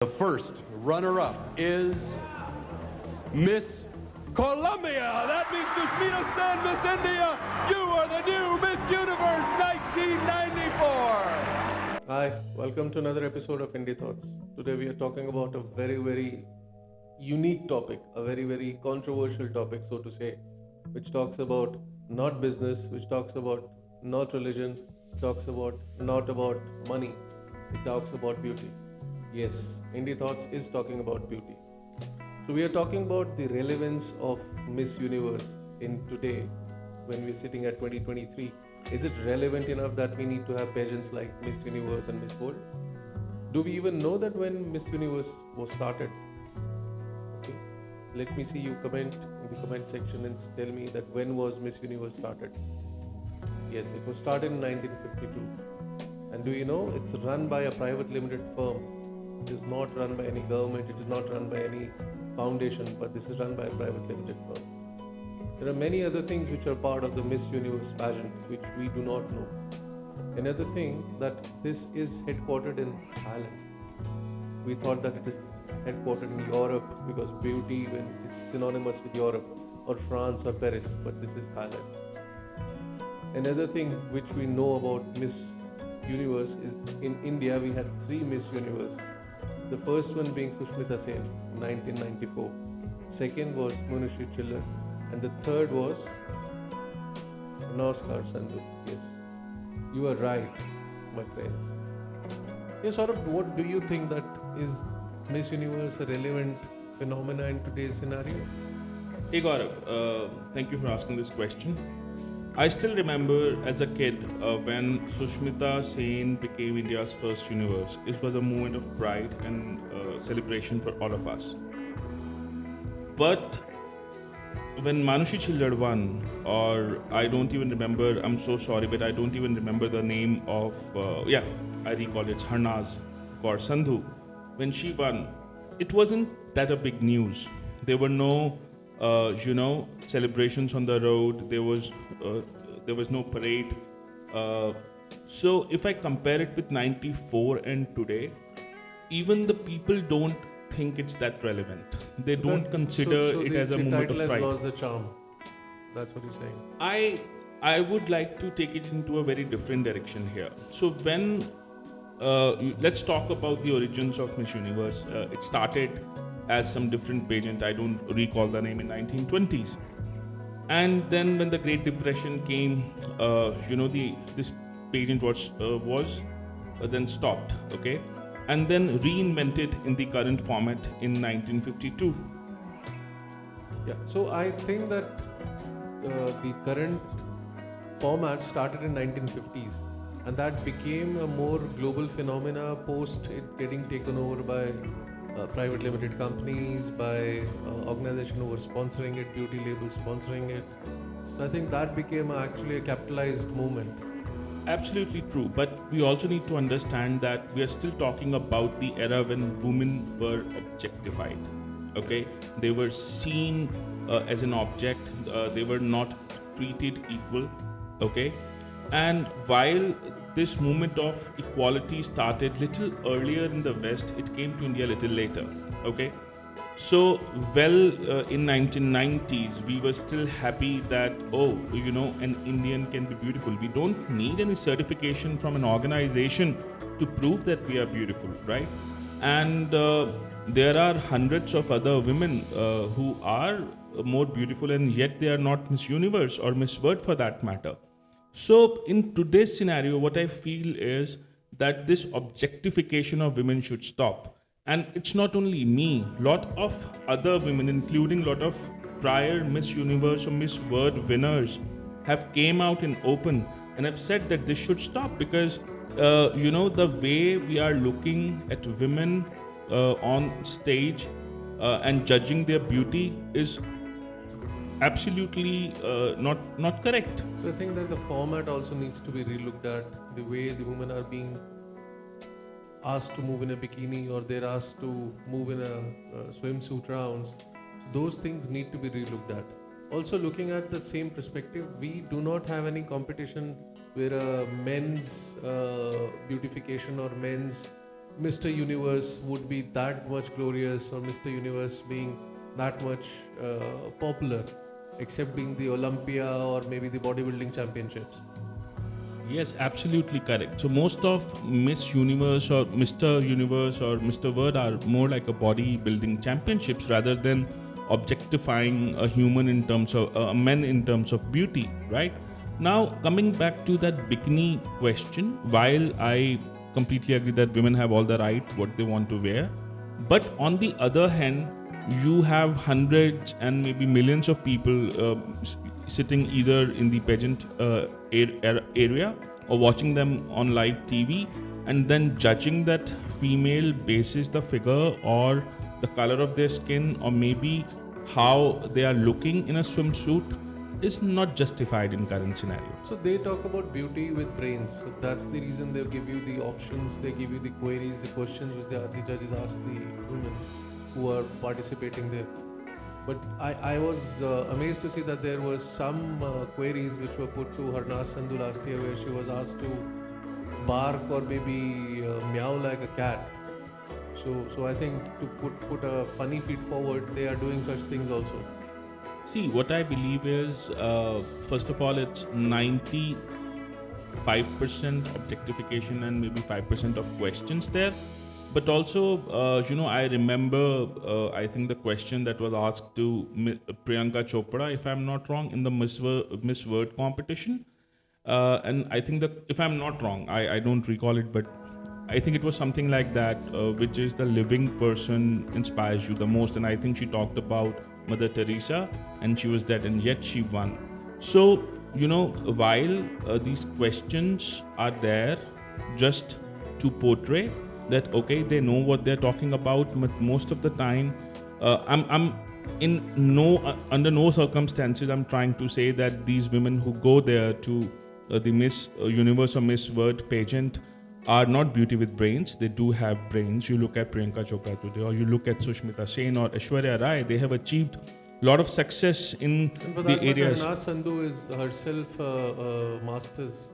The first runner-up is Miss Colombia. That means Sushmita Sen, Miss India. You are the new Miss Universe 1994. Hi, welcome to another episode of Indie Thoughts. Today we are talking about a very unique topic, a very controversial topic, so to say, which talks about not business, which talks about not religion, talks about not about money, it talks about beauty. Yes, Indie Thoughts is talking about beauty. So we are talking about the relevance of Miss Universe in today when we're sitting at 2023. Is it relevant enough that we need to have pageants like Miss Universe and Miss World? Do we even know that when Miss Universe was started? Okay. Let me see you comment in the comment section and tell me that when was Miss Universe started? Yes, it was started in 1952. And do you know it's run by a private limited firm? It is not run by any government, it is not run by any foundation, but this is run by a private limited firm. There are many other things which are part of the Miss Universe pageant which we do not know. Another thing that this is headquartered in Thailand. We thought that it is headquartered in Europe because beauty, when it's synonymous with Europe or France or Paris, but this is Thailand. Another thing which we know about Miss Universe is in India we had 3 Miss Universe. The first one being Sushmita Sen, 1994. Second was Manushi Chiller. And the third was Namaskar Sandhu. Yes, you are right, my friends. Yes, Saurabh, what do you think that is Miss Universe a relevant phenomena in today's scenario? Hey Gaurav, thank you for asking this question. I still remember as a kid when Sushmita Sen became India's first universe. It was a moment of pride and celebration for all of us. But when Manushi Chillad won, or I don't even remember, I'm so sorry, but I don't even remember the name of, I recall it's Harnaz Kaur Sandhu. When she won, it wasn't that a big news. There were no celebrations on the road. There was no parade. So if I compare it with 94 and today, even the people don't think it's that relevant. They don't consider it as a moment of pride. The title has lost the charm. That's what you're saying. I would like to take it into a very different direction here. So when let's talk about the origins of Miss Universe. It started as some different pageant. I don't recall the name, in 1920s. And then when the Great Depression came, this pageant was then stopped, okay, and then reinvented in the current format in 1952. Yeah, so I think that the current format started in 1950s, and that became a more global phenomena post it getting taken over by private limited companies, by organization who were sponsoring it, beauty labels sponsoring it. So I think that became actually a capitalized movement. Absolutely true, but we also need to understand that we are still talking about the era when women were objectified. Okay, they were seen as an object. They were not treated equal. Okay, and while this movement of equality started little earlier in the West, it came to India a little later. Okay, so in 1990s, we were still happy that an Indian can be beautiful. We don't need any certification from an organization to prove that we are beautiful, right? And there are hundreds of other women who are more beautiful, and yet they are not Miss Universe or Miss World for that matter. So in today's scenario, what I feel is that this objectification of women should stop. And it's not only me, lot of other women, including lot of prior Miss Universe or Miss World winners, have came out in open and have said that this should stop because, the way we are looking at women on stage and judging their beauty is absolutely not correct. So I think that the format also needs to be relooked at. The way the women are being asked to move in a bikini, or they're asked to move in a swimsuit rounds. So those things need to be relooked at. Also, looking at the same perspective, we do not have any competition where men's beautification or men's Mr. Universe would be that much glorious, or Mr. Universe being that much popular, except being the Olympia or maybe the bodybuilding championships. Yes, absolutely correct. So most of Miss Universe or Mr. World are more like a bodybuilding championships rather than objectifying a human in terms of men in terms of beauty, right? Now coming back to that bikini question, while I completely agree that women have all the right what they want to wear, but on the other hand, you have hundreds and maybe millions of people sitting either in the pageant area or watching them on live TV and then judging that female basis the figure or the color of their skin or maybe how they are looking in a swimsuit is not justified in current scenario. So they talk about beauty with brains. So that's the reason they give you the options, they give you the queries, the questions which the judges ask the women who are participating there. But I was amazed to see that there was some queries which were put to Harnas Sandhu last year, where she was asked to bark or maybe meow like a cat. So I think to put a funny feet forward, they are doing such things also. See, what I believe is, first of all, it's 95% objectification and maybe 5% of questions there. But also, I remember, I think the question that was asked to Priyanka Chopra, if I'm not wrong, in the Miss World competition. And I think that, if I'm not wrong, I don't recall it, but I think it was something like that, which is the living person inspires you the most. And I think she talked about Mother Teresa, and she was dead, and yet she won. So, while these questions are there just to portray that, okay, they know what they're talking about, but most of the time, I'm under no circumstances I'm trying to say that these women who go there to the Miss Universe or Miss World pageant are not beauty with brains. They do have brains. You look at Priyanka Chopra today, or you look at Sushmita Sen or Aishwarya Rai, they have achieved a lot of success in the areas. Harnas Sandhu is herself masters.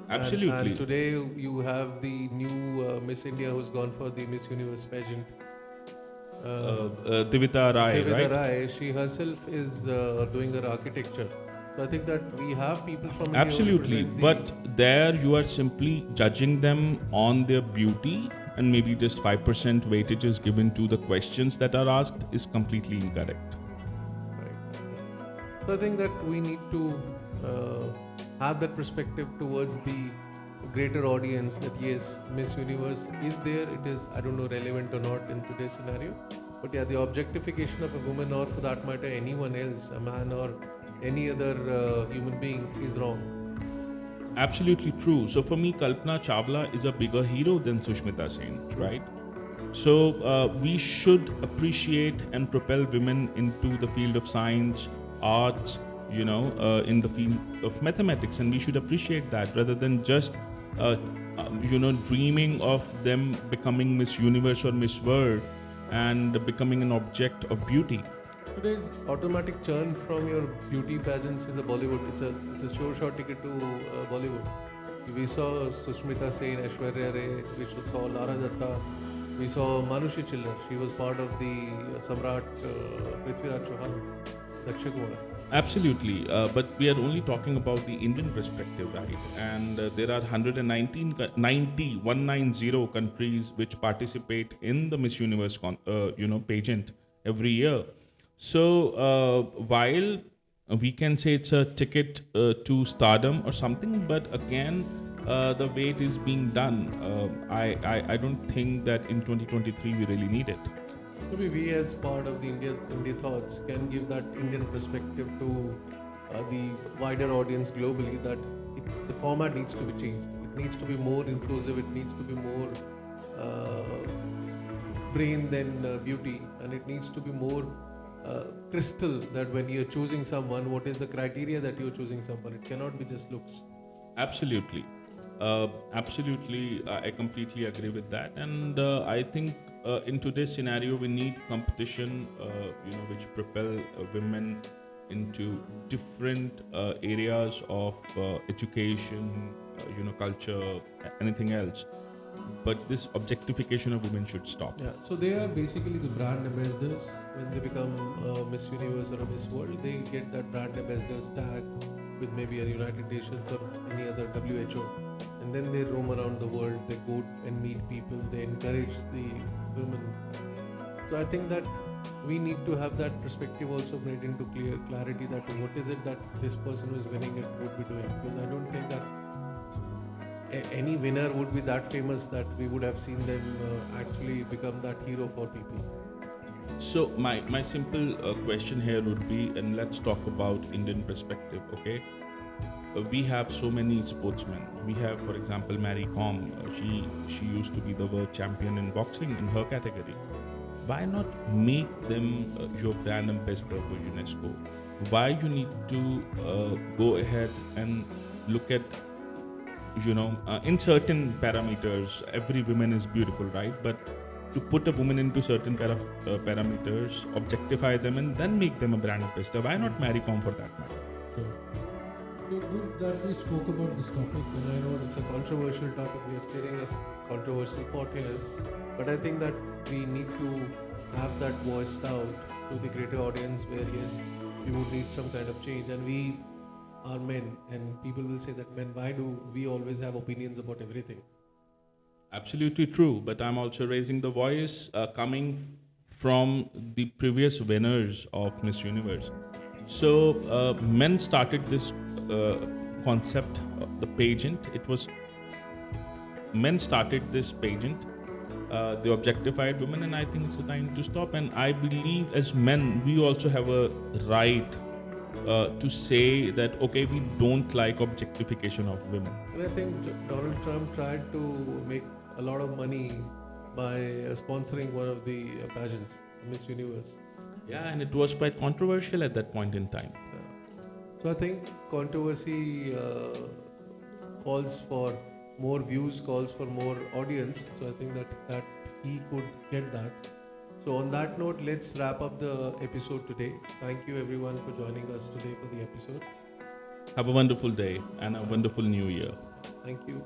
Absolutely. And today you have the new Miss India who's gone for the Miss Universe pageant. Divita Rai, right? Rai, she herself is doing her architecture. So I think that we have people from Absolutely, India. but there you are simply judging them on their beauty, and maybe just 5% weightage is given to the questions that are asked is completely incorrect. Right. So I think that we need to have that perspective towards the greater audience that yes, Miss Universe is there. It is, I don't know, relevant or not in today's scenario. But yeah, the objectification of a woman, or for that matter anyone else, a man or any other human being, is wrong. Absolutely true. So for me, Kalpana Chawla is a bigger hero than Sushmita Sen, right? So we should appreciate and propel women into the field of science, arts, in the field of mathematics, and we should appreciate that rather than just dreaming of them becoming Miss Universe or Miss World and becoming an object of beauty. Today's automatic churn from your beauty pageants is a Bollywood. It's a sure ticket to Bollywood. We saw Sushmita Sen, Aishwarya Rai, we saw Lara Datta, we saw Manushi Chillar. She was part of the Samrat Prithviraj Chauhan, Dakshay Kumar. Absolutely, but we are only talking about the Indian perspective, right? And there are 190 countries which participate in the Miss Universe pageant every year. So while we can say it's a ticket to stardom or something, but again, the way it is being done, I don't think that in 2023 we really need it. Maybe we as part of the India Thoughts can give that Indian perspective to the wider audience globally, that the format needs to be changed. It needs to be more inclusive, it needs to be more brain than beauty, and it needs to be more crystal, that when you're choosing someone, what is the criteria that you're choosing someone. It cannot be just looks. Absolutely. I completely agree with that, and I think in today's scenario we need competition, which propel women into different areas of education, culture, anything else. but this objectification of women should stop. Yeah, so they are basically the brand ambassadors. When they become Miss Universe or a Miss World, they get that brand ambassadors tag with maybe a United Nations or any other WHO, and then they roam around the world. They go and meet people. They encourage the women. So I think that we need to have that perspective also made into clarity that what is it that this person who is winning it would be doing, because I don't think that any winner would be that famous that we would have seen them actually become that hero for people. So my simple question here would be, and let's talk about Indian perspective, okay? We have so many sportsmen. We have, for example, Mary Kom. She used to be the world champion in boxing in her category. Why not make them your brand ambassador for UNESCO? Why you need to go ahead and look at, in certain parameters, every woman is beautiful, right? But to put a woman into certain parameters, objectify them, and then make them a brand ambassador. Why not Mary Kom for that matter? Sure. So good that we spoke about this topic, and I know it's a controversial topic. We are staring a controversial pot here, but I think that we need to have that voiced out to the greater audience where yes, we would need some kind of change, and we are men, and people will say that men, why do we always have opinions about everything? Absolutely true, but I'm also raising the voice coming from the previous winners of Miss Universe. So men started this concept, the pageant. Men started this pageant, they objectified women, and I think it's the time to stop. And I believe as men, we also have a right to say that, okay, we don't like objectification of women. And I think Donald Trump tried to make a lot of money by sponsoring one of the pageants, Miss Universe. Yeah, and it was quite controversial at that point in time. So I think controversy calls for more views, calls for more audience. So I think that he could get that. So on that note, let's wrap up the episode today. Thank you everyone for joining us today for the episode. Have a wonderful day and a wonderful new year. Thank you.